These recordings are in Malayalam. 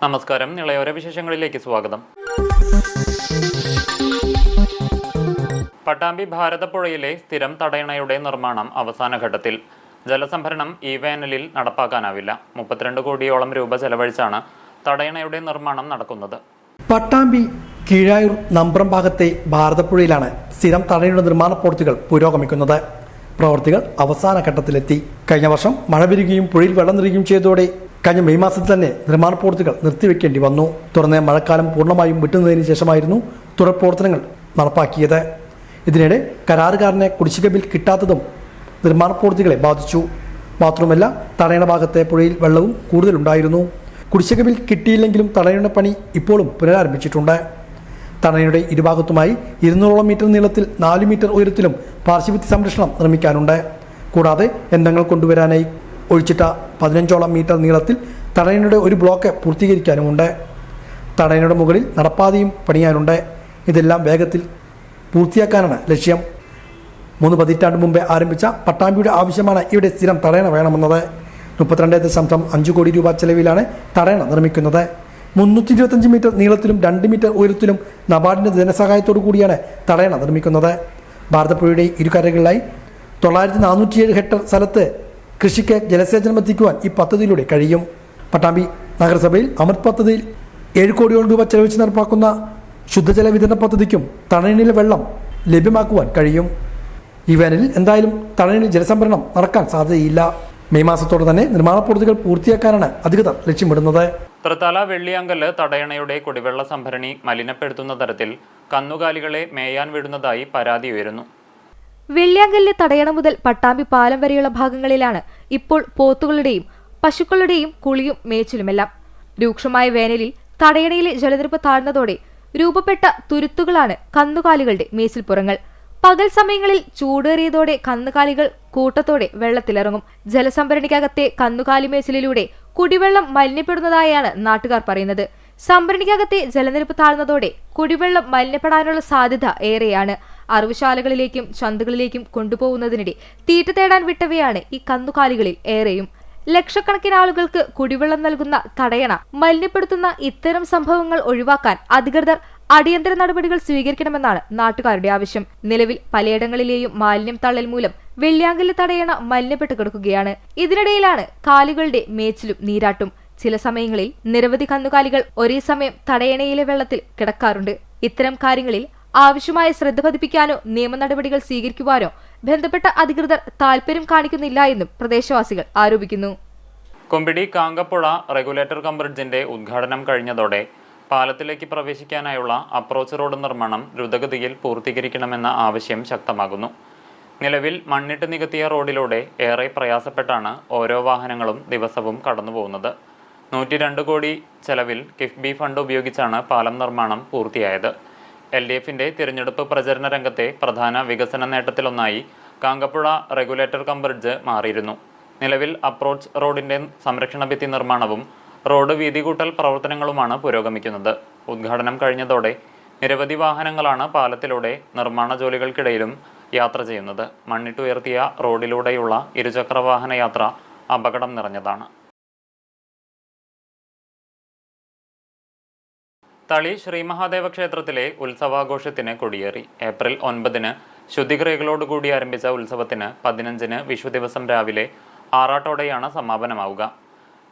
നമസ്കാരം. ഇളയോര വിശേഷങ്ങളിലേക്ക് സ്വാഗതം. പട്ടാമ്പി ഭാരതപ്പുഴയിലെ സ്ഥിരം തടയണയുടെ നിർമ്മാണം അവസാന ഘട്ടത്തിൽ. ജലസംഭരണം ഈ വേനലിൽ നടപ്പാക്കാനാവില്ല. 32 കോടിയോളം രൂപ ചെലവഴിച്ചാണ് തടയണയുടെ നിർമ്മാണം നടക്കുന്നത്. പട്ടാമ്പി കീഴായൂർ നമ്പ്രം ഭാഗത്തെ ഭാരതപ്പുഴയിലാണ് സ്ഥിരം തടയണയുടെ നിർമ്മാണ പ്രവൃത്തികൾ പുരോഗമിക്കുന്നത്. പ്രവൃത്തികൾ അവസാന ഘട്ടത്തിലെത്തി. കഴിഞ്ഞ വർഷം മഴ വരികയും പുഴയിൽ വെള്ളം നിറയുകയും ചെയ്തതോടെ കഴിഞ്ഞ മെയ് മാസത്തിൽ തന്നെ നിർമ്മാണ പ്രവൃത്തികൾ നിർത്തിവെക്കേണ്ടി വന്നു. തുടർന്ന് മഴക്കാലം പൂർണ്ണമായും വിട്ടുന്നതിന് ശേഷമായിരുന്നു തുടർ പ്രവർത്തനങ്ങൾ നടപ്പാക്കിയത്. ഇതിനിടെ കരാറുകാരനെ കുടിശ്ശിക ബിൽ കിട്ടാത്തതും നിർമ്മാണ പ്രവൃത്തികളെ ബാധിച്ചു. മാത്രമല്ല, തടയണ ഭാഗത്തെ പുഴയിൽ വെള്ളവും കൂടുതലുണ്ടായിരുന്നു. കുടിശ്ശിക ബിൽ കിട്ടിയില്ലെങ്കിലും തടയണയുടെ പണി ഇപ്പോഴും പുനരാരംഭിച്ചിട്ടുണ്ട്. തടയണയുടെ ഇരുഭാഗത്തുമായി 200ഓളം മീറ്റർ നീളത്തിൽ 4 മീറ്റർ ഉയരത്തിലും പാർശ്വഭിത്തി സംരക്ഷണം നിർമ്മിക്കാനുണ്ട്. കൂടാതെ യന്ത്രങ്ങൾ കൊണ്ടുവരാനായി ഒഴിച്ചിട്ട 15ഓളം മീറ്റർ നീളത്തിൽ തടയണയുടെ ഒരു ബ്ലോക്ക് പൂർത്തീകരിക്കാനുമുണ്ട്. തടയണയുടെ മുകളിൽ നടപ്പാതയും പണിയാനുണ്ട്. ഇതെല്ലാം വേഗത്തിൽ പൂർത്തിയാക്കാനാണ് ലക്ഷ്യം. 3 പതിറ്റാണ്ട് മുമ്പേ ആരംഭിച്ച പട്ടാമ്പിയുടെ ആവശ്യമാണ് ഇവിടെ സ്ഥിരം തടയണ വേണമെന്നത്. 32.5 കോടി രൂപ ചെലവിലാണ് തടയണ നിർമ്മിക്കുന്നത്. 325 മീറ്റർ നീളത്തിലും 2 മീറ്റർ ഉയരത്തിലും നബാർഡിന്റെ ധനസഹായത്തോടു കൂടിയാണ് തടയണ നിർമ്മിക്കുന്നത്. ഭാരതപ്പുഴയുടെ ഇരുകരകളിലായി 947 ഹെക്ടർ സ്ഥലത്ത് കൃഷിക്ക് ജലസേചനം എത്തിക്കുവാൻ ഈ പദ്ധതിയിലൂടെ കഴിയും. പട്ടാമ്പി നഗരസഭയിൽ അമൃത് പദ്ധതിയിൽ 7 കോടിയോളം രൂപ ചെലവഴിച്ച് നടപ്പാക്കുന്ന ശുദ്ധജല വിതരണ പദ്ധതിക്കും തടയണയിലെ വെള്ളം ലഭ്യമാക്കുവാൻ കഴിയും. ഈ വേനലിൽ എന്തായാലും തടയണയിൽ ജലസംഭരണം നടക്കാൻ സാധ്യതയില്ല. മെയ് മാസത്തോടെ തന്നെ നിർമ്മാണ പ്രവൃത്തികൾ പൂർത്തിയാക്കാനാണ് അധികൃതർ ലക്ഷ്യമിടുന്നത്. തൃത്താല വെള്ളിയാങ്കല്ല് തടയണയുടെ കുടിവെള്ള സംഭരണി മലിനപ്പെടുത്തുന്ന തരത്തിൽ കന്നുകാലികളെ മേയാൻ വിടുന്നതായി പരാതി ഉയരുന്നു. വെള്ളിയാങ്കല്ല് തടയണ മുതൽ പട്ടാമ്പി പാലം വരെയുള്ള ഭാഗങ്ങളിലാണ് ഇപ്പോൾ പോത്തുകളുടെയും പശുക്കളുടെയും കുളിയും മേച്ചിലുമെല്ലാം. രൂക്ഷമായ വേനലിൽ തടയണയിലെ ജലനിരപ്പ് താഴ്ന്നതോടെ രൂപപ്പെട്ട തുരുത്തുകളാണ് കന്നുകാലികളുടെ മേച്ചിൽപ്പുറങ്ങൾ. പകൽ സമയങ്ങളിൽ ചൂടേറിയതോടെ കന്നുകാലികൾ കൂട്ടത്തോടെ വെള്ളത്തിലിറങ്ങും. ജലസംഭരണിക്കകത്തെ കന്നുകാലി മേച്ചിലിലൂടെ കുടിവെള്ളം മലിനപ്പെടുന്നതായാണ് നാട്ടുകാർ പറയുന്നത്. സംഭരണിക്കകത്തെ ജലനിരപ്പ് താഴ്ന്നതോടെ കുടിവെള്ളം മലിനപ്പെടാനുള്ള സാധ്യത ഏറെയാണ്. അറവുശാലകളിലേക്കും ചന്തകളിലേക്കും കൊണ്ടുപോകുന്നതിനിടെ തീറ്റ തേടാൻ വിട്ടവയാണ് ഈ കന്നുകാലികളിൽ ഏറെയും. ലക്ഷക്കണക്കിന് ആളുകൾക്ക് കുടിവെള്ളം നൽകുന്ന തടയണ മലിനപ്പെടുത്തുന്ന ഇത്തരം സംഭവങ്ങൾ ഒഴിവാക്കാൻ അധികൃതർ അടിയന്തര നടപടികൾ സ്വീകരിക്കണമെന്നാണ് നാട്ടുകാരുടെ ആവശ്യം. നിലവിൽ പലയിടങ്ങളിലെയും മാലിന്യം തള്ളൽ മൂലം വെള്ളിയാങ്കല്ല് തടയണ മലിനപ്പെട്ട് കിടക്കുകയാണ്. ഇതിനിടയിലാണ് കാലികളുടെ മേച്ചിലും നീരാട്ടും. ചില സമയങ്ങളിൽ നിരവധി കന്നുകാലികൾ ഒരേ സമയം തടയണയിലെ വെള്ളത്തിൽ കിടക്കാറുണ്ട്. ഇത്തരം കാര്യങ്ങളിൽ ആവശ്യമായ ശ്രദ്ധ പതിപ്പിക്കാനോ നിയമ നടപടികൾ സ്വീകരിക്കുവാനോ ബന്ധപ്പെട്ട അധികൃതർ താൽപര്യം കാണിക്കുന്നില്ല എന്നും പ്രദേശവാസികൾ ആരോപിക്കുന്നു. കൊമ്പിടി കാങ്കപ്പുഴ റെഗുലേറ്റർ കം ബ്രിഡ്ജിന്റെ ഉദ്ഘാടനം കഴിഞ്ഞതോടെ പാലത്തിലേക്ക് പ്രവേശിക്കാനായുള്ള അപ്രോച്ച് റോഡ് നിർമ്മാണം ദ്രുതഗതിയിൽ പൂർത്തീകരിക്കണമെന്ന ആവശ്യം ശക്തമാകുന്നു. നിലവിൽ മണ്ണിട്ട് നികത്തിയ റോഡിലൂടെ ഏറെ പ്രയാസപ്പെട്ടാണ് ഓരോ വാഹനങ്ങളും ദിവസവും കടന്നുപോകുന്നത്. 102 കോടി ചെലവിൽ കിഫ്ബി ഫണ്ട് ഉപയോഗിച്ചാണ് പാലം നിർമ്മാണം പൂർത്തിയായത്. LDFന്റെ തിരഞ്ഞെടുപ്പ് പ്രചരണ രംഗത്തെ പ്രധാന വികസന നേട്ടത്തിലൊന്നായി കാങ്കപ്പുഴ റെഗുലേറ്റർ കം ബ്രിഡ്ജ് മാറിയിരുന്നു. നിലവിൽ അപ്രോച്ച് റോഡിന്റെ സംരക്ഷണ ഭിത്തി നിർമ്മാണവും റോഡ് വീതികൂട്ടൽ പ്രവർത്തനങ്ങളുമാണ് പുരോഗമിക്കുന്നത്. ഉദ്ഘാടനം കഴിഞ്ഞതോടെ നിരവധി വാഹനങ്ങളാണ് പാലത്തിലൂടെ നിർമ്മാണ ജോലികൾക്കിടയിലും യാത്ര ചെയ്യുന്നത്. മണ്ണിട്ടുയർത്തിയ റോഡിലൂടെയുള്ള ഇരുചക്ര വാഹന യാത്ര അപകടം നിറഞ്ഞതാണ്. തളി ശ്രീമഹാദേവ ക്ഷേത്രത്തിലെ ഉത്സവാഘോഷത്തിന് കൊടിയേറി. ഏപ്രിൽ 9 ശുദ്ധിക്രിയകളോടുകൂടി ആരംഭിച്ച ഉത്സവത്തിന് 15 വിഷു ദിവസം രാവിലെ ആറാട്ടോടെയാണ് സമാപനമാവുക.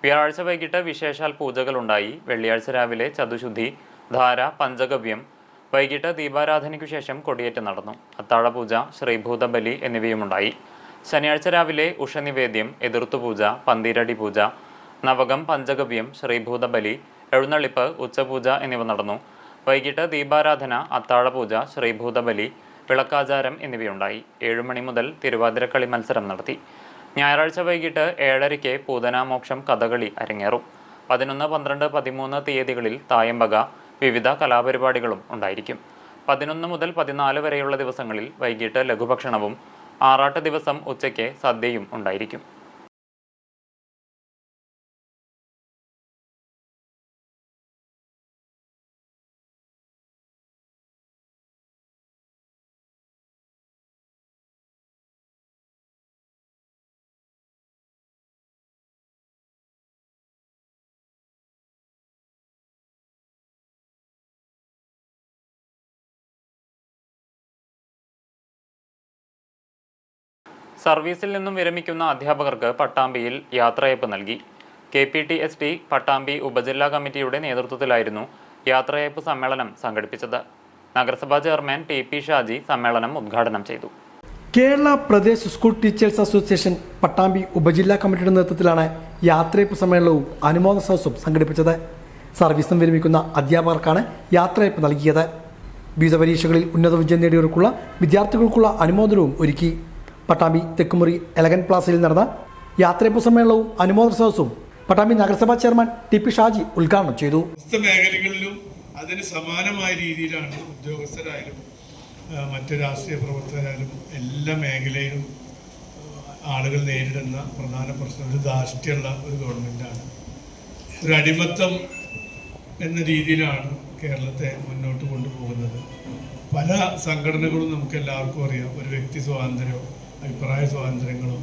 വ്യാഴാഴ്ച വൈകിട്ട് വിശേഷാൽ പൂജകളുണ്ടായി. വെള്ളിയാഴ്ച രാവിലെ ചതുശുദ്ധി, ധാര, പഞ്ചഗവ്യം. വൈകിട്ട് ദീപാരാധനയ്ക്കു ശേഷം കൊടിയേറ്റ് നടന്നു. അത്താഴപൂജ, ശ്രീഭൂതബലി എന്നിവയുമുണ്ടായി. ശനിയാഴ്ച രാവിലെ ഉഷനിവേദ്യം, എതിർത്തുപൂജ, പന്തീരടി പൂജ, നവകം, പഞ്ചഗവ്യം, ശ്രീഭൂതബലി, എഴുന്നള്ളിപ്പ്, ഉച്ചപൂജ എന്നിവ നടന്നു. വൈകിട്ട് ദീപാരാധന, അത്താഴപൂജ, ശ്രീഭൂതബലി, വിളക്കാചാരം എന്നിവയുണ്ടായി. 7 മണി മുതൽ തിരുവാതിരക്കളി മത്സരം നടത്തി. ഞായറാഴ്ച വൈകിട്ട് 7:30 പൂതനാമോക്ഷം കഥകളി അരങ്ങേറും. 11, 12, 13 തീയതികളിൽ തായമ്പക, വിവിധ കലാപരിപാടികളും ഉണ്ടായിരിക്കും. 11 മുതൽ 14 വരെയുള്ള ദിവസങ്ങളിൽ വൈകിട്ട് ലഘുഭക്ഷണവും ആറാട്ട് ദിവസം ഉച്ചയ്ക്ക് സദ്യയും ഉണ്ടായിരിക്കും. സർവീസിൽ നിന്നും വിരമിക്കുന്ന അധ്യാപകർക്ക് പട്ടാമ്പിയിൽ യാത്രയയപ്പ് നൽകി. KPTST പട്ടാമ്പി ഉപജില്ലാ കമ്മിറ്റിയുടെ നേതൃത്വത്തിലായിരുന്നു യാത്രയയപ്പ് സമ്മേളനം സംഘടിപ്പിച്ചത്. നഗരസഭാ ചെയർമാൻ TP ഷാജി സമ്മേളനം ഉദ്ഘാടനം ചെയ്തു. Kerala Pradesh school teachers association Pattambi ഉപജില്ലാ കമ്മിറ്റിയുടെ നേതൃത്വത്തിലാണ് യാത്രയയപ്പ് സമ്മേളനവും അനുമോദന സദസ്സും സംഘടിപ്പിച്ചത്. സർവീസിൽ വിരമിക്കുന്ന അധ്യാപകർക്കാണ് യാത്രയയപ്പ് നൽകിയത്. വിവിധ പരീക്ഷകളിൽ ഉന്നത വിജയം നേടിയവർക്കുള്ള വിദ്യാർത്ഥികൾക്കുള്ള അനുമോദനവും ഒരുക്കി. പട്ടാമ്പി തെക്കുമുറി എലഗൻ പ്ലാസയിൽ നടന്ന യാത്രയയപ്പ് സമ്മേളനവും അനുമോദന സദസ്സും പട്ടാമ്പി നഗരസഭാ ചെയർമാൻ TP ഷാജി ഉദ്ഘാടനം ചെയ്തു. മേഖലകളിലും അതിന് സമാനമായ രീതിയിലാണ് ഉദ്യോഗസ്ഥരായാലും മറ്റ് രാഷ്ട്രീയ പ്രവർത്തകരായാലും എല്ലാ മേഖലയിലും ആളുകൾ നേരിടുന്ന പ്രധാന പ്രശ്നം ഒരു ധാർഷ്ട്യമുള്ള ഒരു ഗവൺമെൻറ്റാണ്. ഒരു അടിമത്തം എന്ന രീതിയിലാണ് കേരളത്തെ മുന്നോട്ട് കൊണ്ടുപോകുന്നത്. പല സംഘടനകളും നമുക്ക് എല്ലാവർക്കും അറിയാം. ഒരു വ്യക്തി സ്വാതന്ത്ര്യമോ അഭിപ്രായ സ്വാതന്ത്ര്യങ്ങളോ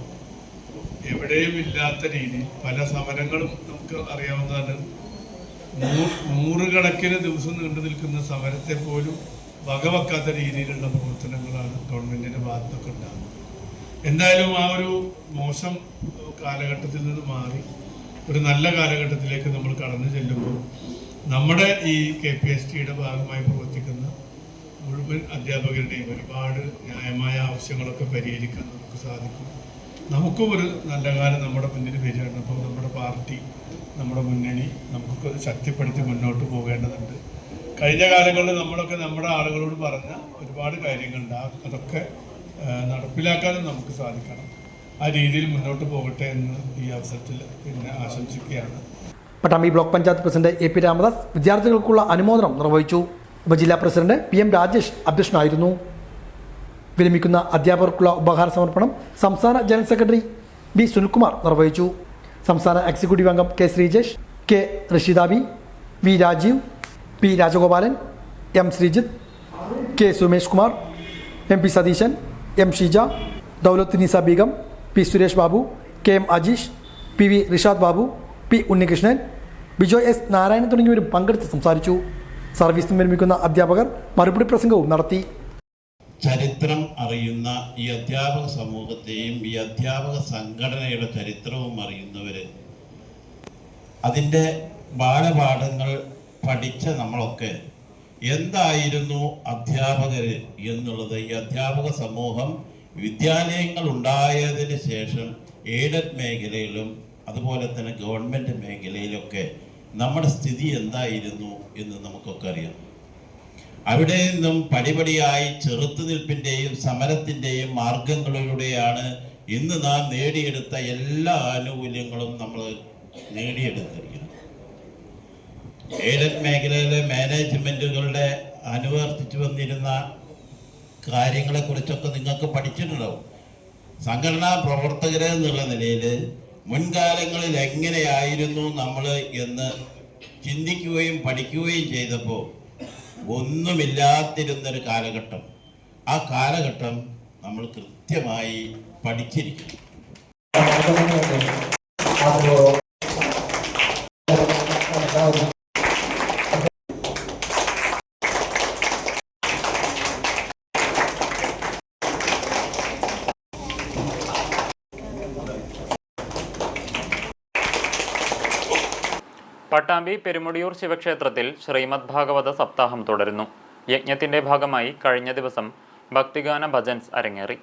എവിടെയും ഇല്ലാത്ത രീതിയിൽ പല സമരങ്ങളും നമുക്ക് അറിയാവുന്നതാണ്. നൂറുകണക്കിന് ദിവസം നീണ്ടു നിൽക്കുന്ന സമരത്തെ പോലും വകവെക്കാത്ത രീതിയിലുള്ള പ്രവർത്തനങ്ങളാണ് ഗവൺമെൻറ്റിൻ്റെ ഭാഗത്തൊക്കെ ഉണ്ടാകുന്നത്. എന്തായാലും ആ ഒരു മോശം കാലഘട്ടത്തിൽ നിന്ന് മാറി ഒരു നല്ല കാലഘട്ടത്തിലേക്ക് നമ്മൾ കടന്നു ചെല്ലുമ്പോൾ നമ്മുടെ ഈ KPSTയുടെ ഭാഗമായി പ്രവർത്തിക്കുന്ന മുഴുവൻ അധ്യാപകരുടെയും ഒരുപാട് ന്യായമായ ആവശ്യങ്ങളൊക്കെ പരിഹരിക്കാൻ നമുക്ക് സാധിക്കും. നമുക്കും ഒരു നല്ല കാലം നമ്മുടെ മുന്നിൽ വരികയാണ്. അപ്പോൾ നമ്മുടെ പാർട്ടി, നമ്മുടെ മുന്നണി നമുക്കൊക്കെ ശക്തിപ്പെടുത്തി മുന്നോട്ട് പോകേണ്ടതുണ്ട്. കഴിഞ്ഞ കാലങ്ങളിൽ നമ്മളൊക്കെ നമ്മുടെ ആളുകളോട് പറഞ്ഞ ഒരുപാട് കാര്യങ്ങളുണ്ട്. അതൊക്കെ നടപ്പിലാക്കാനും നമുക്ക് സാധിക്കണം. ആ രീതിയിൽ മുന്നോട്ട് പോകട്ടെ എന്ന് ഈ അവസരത്തിൽ ആശംസിക്കുകയാണ്. Pattambi block panchayat president AP Ramadas വിദ്യാർത്ഥികൾക്കുള്ള അനുമോദനം നിർവഹിച്ചു. ഉപജില്ലാ പ്രസിഡന്റ് PM രാജേഷ് അധ്യക്ഷനായിരുന്നു. വിരമിക്കുന്ന അധ്യാപകർക്കുള്ള ഉപഹാര സമർപ്പണം സംസ്ഥാന ജനറൽ സെക്രട്ടറി B സുനിൽകുമാർ നിർവഹിച്ചു. സംസ്ഥാന എക്സിക്യൂട്ടീവ് അംഗം K Sreejesh, K റഷീദാബി, V Rajeev, P Rajagopalan, M Sreejith, K Sumesh Kumar, MP Satheesan, M Sheeja, Daulat നിസ Begum, P Suresh Babu, KM Ajeesh, PV Rishad Babu, P Unnikrishnan, Bijoy S Narayanan തുടങ്ങിയവരും പങ്കെടുത്ത് സംസാരിച്ചു. സർവീസിൽ വിരമിക്കുന്ന അധ്യാപകർ മറുപടി പ്രസംഗവും നടത്തി. ചരിത്രം അറിയുന്ന ഈ അധ്യാപക സമൂഹത്തെയും ഈ അധ്യാപക സംഘടനയുടെ ചരിത്രവും അറിയുന്നവർ, അതിൻ്റെ ബാലപാഠങ്ങൾ പഠിച്ച നമ്മളൊക്കെ എന്തായിരുന്നു അധ്യാപകർ എന്നുള്ളത് ഈ അധ്യാപക സമൂഹം വിദ്യാലയങ്ങൾ ഉണ്ടായതിന് ശേഷം എയ്ഡഡ് മേഖലയിലും അതുപോലെ തന്നെ ഗവൺമെൻറ് മേഖലയിലൊക്കെ നമ്മുടെ സ്ഥിതി എന്തായിരുന്നു എന്ന് നമുക്കൊക്കെ അറിയാം. അവിടെ നിന്നും പടിപടിയായി ചെറുത്തുനിൽപ്പിൻ്റെയും സമരത്തിൻ്റെയും മാർഗങ്ങളിലൂടെയാണ് ഇന്ന് നാം നേടിയെടുത്ത എല്ലാ ആനുകൂല്യങ്ങളും നമ്മൾ നേടിയെടുത്തിരിക്കുന്നത്. എയ്ഡഡ് മേഖലയിലെ മാനേജ്മെൻറ്റുകളുടെ അനുവർത്തിച്ചു വന്നിരുന്ന കാര്യങ്ങളെക്കുറിച്ചൊക്കെ നിങ്ങൾക്ക് പഠിച്ചിട്ടുണ്ടാവും. സംഘടനാ പ്രവർത്തകരെ എന്നുള്ള നിലയിൽ മുൻകാലങ്ങളിൽ എങ്ങനെയായിരുന്നു നമ്മൾ എന്ന് ചിന്തിക്കുകയും പഠിക്കുകയും ചെയ്തപ്പോൾ ഒന്നുമില്ലാതിരുന്നൊരു കാലഘട്ടം, ആ കാലഘട്ടം നമ്മൾ കൃത്യമായി പഠിച്ചിരിക്കും. പട്ടാമ്പി പെരുമുടിയൂർ ശിവക്ഷേത്രത്തിൽ ശ്രീമദ് ഭാഗവത സപ്താഹം തുടരുന്നു. യജ്ഞത്തിന്റെ ഭാഗമായി കഴിഞ്ഞ ദിവസം ഭക്തിഗാന ഭജൻസ് അരങ്ങേറി.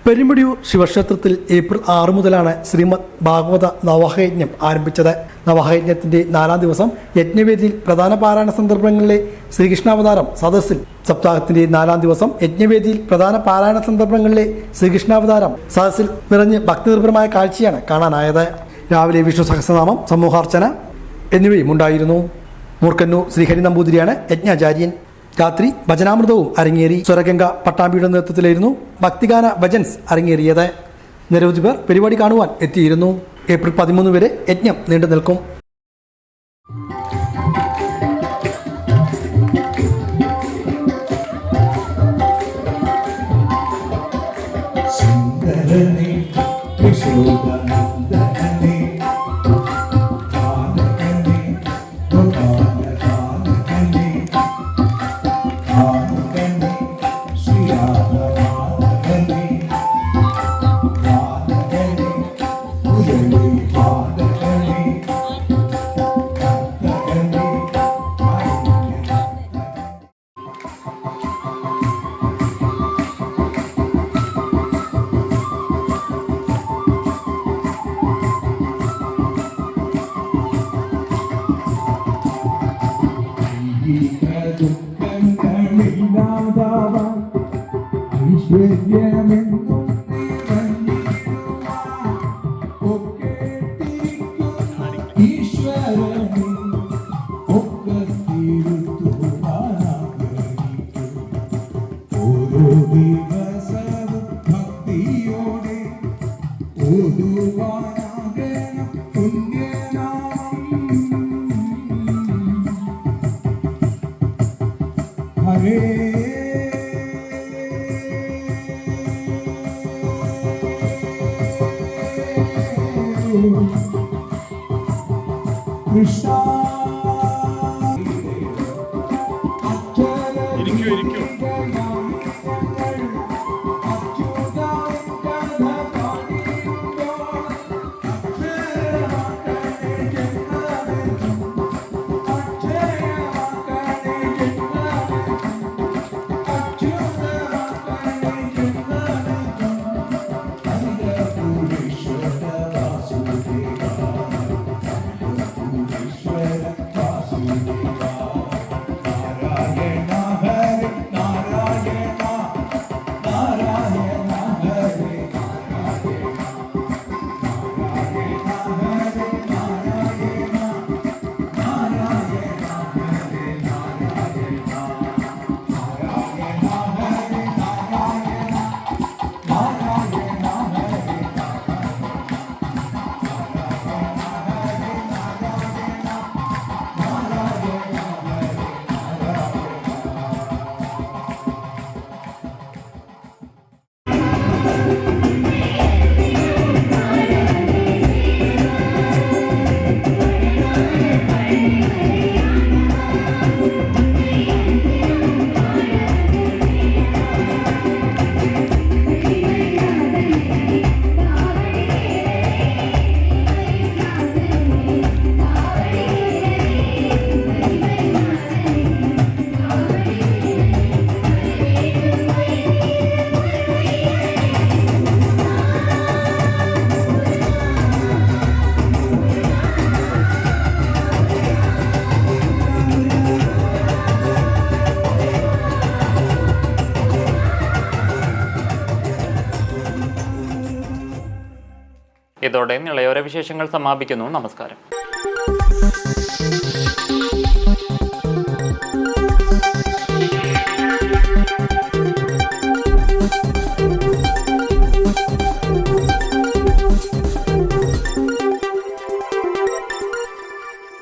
പെരുമുടിയൂർ ശിവക്ഷേത്രത്തിൽ ഏപ്രിൽ 6 മുതലാണ് ശ്രീമദ് ഭാഗവത നവഹയജ്ഞം ആരംഭിച്ചത്. നവഹയജ്ഞത്തിന്റെ 4ാം ദിവസം യജ്ഞവേദിയിൽ പ്രധാന പാരായണ സന്ദർഭങ്ങളിലെ ശ്രീകൃഷ്ണാവതാരം സദസ്സിൽ, സപ്താഹത്തിന്റെ 4ാം ദിവസം യജ്ഞവേദിയിൽ പ്രധാന പാരായണ സന്ദർഭങ്ങളിലെ ശ്രീകൃഷ്ണാവതാരം സദസ്സിൽ നിറഞ്ഞ് ഭക്തിനിർഭരമായ കാഴ്ചയാണ് കാണാനായത്. രാവിലെ വിഷ്ണു സഹസ്രനാമം, സമൂഹാർച്ചന എന്നിവയും ഉണ്ടായിരുന്നു. മൂർക്കന്നൂർ ശ്രീഹരി നമ്പൂതിരിയാണ് യജ്ഞാചാര്യൻ. രാത്രി ഭജനാമൃതവും അരങ്ങേറി. സ്വരഗംഗ പട്ടാമ്പിയുടെ നേതൃത്വത്തിലായിരുന്നു ഭക്തിഗാന ഭജൻസ് അരങ്ങേറിയത്. നിരവധി പേർ പരിപാടി കാണുവാൻ എത്തിയിരുന്നു. ഏപ്രിൽ 13 വരെ യജ്ഞം നീണ്ടു നിൽക്കും. ഐശ്വര്യമെന്നും ഈശ്വരനെ ഒക്കെ ഓരോ ദിവസവും ഭക്തിയോടെ ഓതുവാനാകണം പുണ്യനാമം. ഹരേ കൃഷ്ണ. ഇതോടെ നിളയോര വിശേഷങ്ങൾ സമാപിക്കുന്നു. നമസ്കാരം.